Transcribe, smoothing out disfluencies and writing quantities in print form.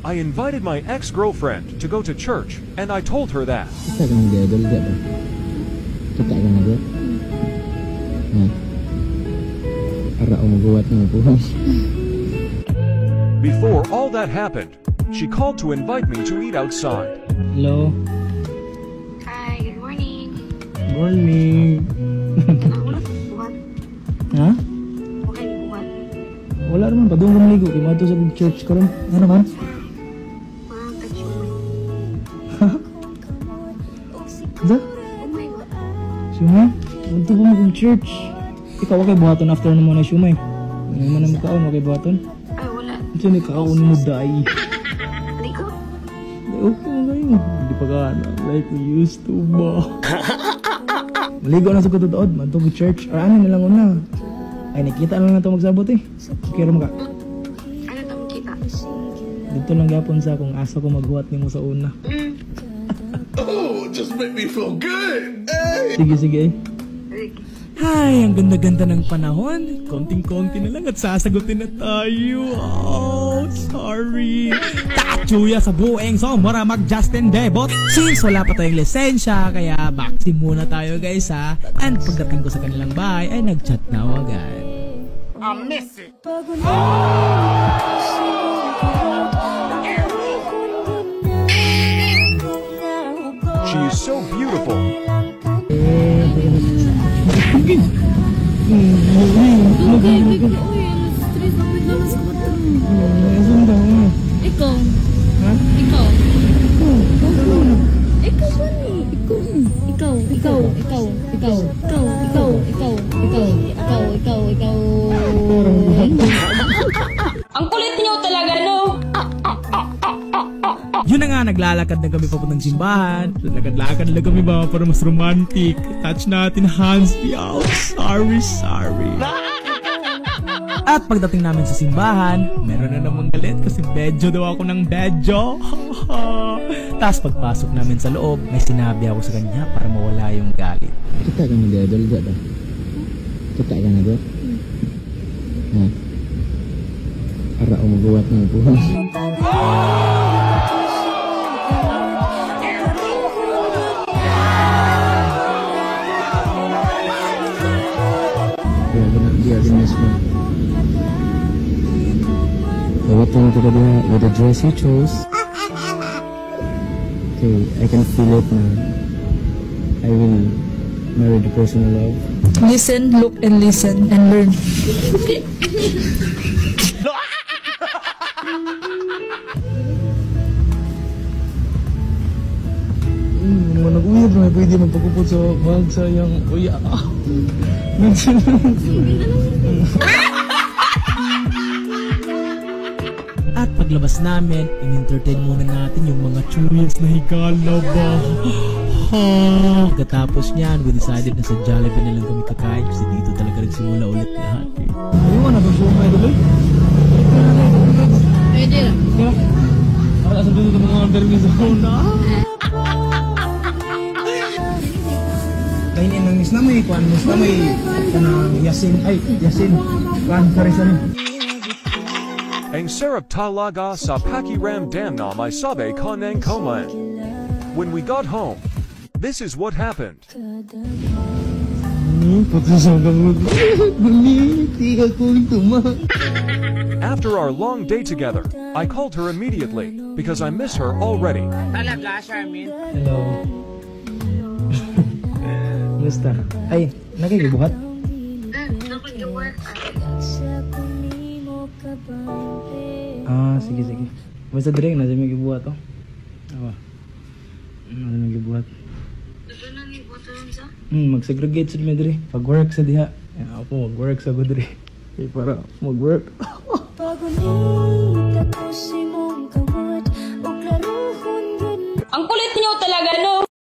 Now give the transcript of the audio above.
I invited my ex-girlfriend to go to church, and I told her that. Before all that happened, she called to invite me to eat outside. Hello. Hi, good morning. Morning. Buhat. Ha? Okay, buhat. Wala naman pa. Doon ka maligo. Imato sa church ka rin. Ano naman? Mga kachumay. Ha? Da? Oh my God. Sumay? Punto ko mo kong church. Ikaw okay buhaton after na mo na sumay. Ano man ang makaon? Okay buhaton? Ay, wala. Ito ni kakaon mo dai. Hindi ko. Okay mo kayo. Hindi pa ka like we used to ba? Maligo na sa katutood. Manto ko church. Or ano nilang una. Ay nakita lang na ito magsabot eh. Okay rin ka. Ano ito makita? Dito lang gapon sa kung asa ko maghuwat ni mo sa una. Oh, just make me feel good. Hey. Sige, sige. Rick. Ay, ang ganda-ganda ng panahon. Konting-konti na lang at sasagutin na tayo. Oh, sorry. Tachuya sa bueng song para mag-Justin Bebot. Since wala pa tayong lisensya, kaya vaccine muna tayo guys ha. And pagdating ko sa kanilang bahay, ay nag-chat na ako agad. I miss it. She is so beautiful. Ikaw. Ha? Ikaw. Ikaw ba ni? Ikaw. Ang kulit niyo talaga, no? Yun na nga, naglalakad na kami papuntang simbahan. Lakad-lakad na kami ba para mas romantic. Touch natin hands. Yo, sorry. At pagdating namin sa simbahan, meron na namang galit kasi bedyo daw ako ng bedyo. Tapos pagpasok namin sa loob, may sinabi ako sa kanya para mawala yung galit. Kita ka nag-idol ba ba? Kita ka nag-idol? Ha? Para umuguwat ng puhang. Dia mismo. Everything to the with the dress you chose. Okay, I can feel it now. I will marry the person I love. Listen, look, and listen, and learn. Nag-uyab na pwede magpagupot sa bag sa yung uya. At paglabas namin, in-entertain muna natin yung mga churros na higala ba. Pagkatapos niyan, we decided na sa Jollibee na lang kami kakain kasi dito talaga nagsimula ulit lahat eh. Ayun, ano ba may tuloy? Pwede lang. Para sa dito mga order ni Zona. Kainin ng misna may kuan, misna may yasin, kuan karisan. Ang sarap talaga sa pakiramdam na may sabi ka ng kumain. When we got home, this is what happened. After our long day together, I called her immediately because I miss her already. Hello. Musta? Ay, nakikibuhat? Nakag-work. Ah, sige. Basta dire, nasa may gibuhat to. Awa. Nasa may gibuhat. Ito na ni Botoron sa? Mag-segregate sa may dire. Pag-work sa diha. Ako mag-work sa ko dire. Okay, para mag-work. Ang kulit niyo talaga, no?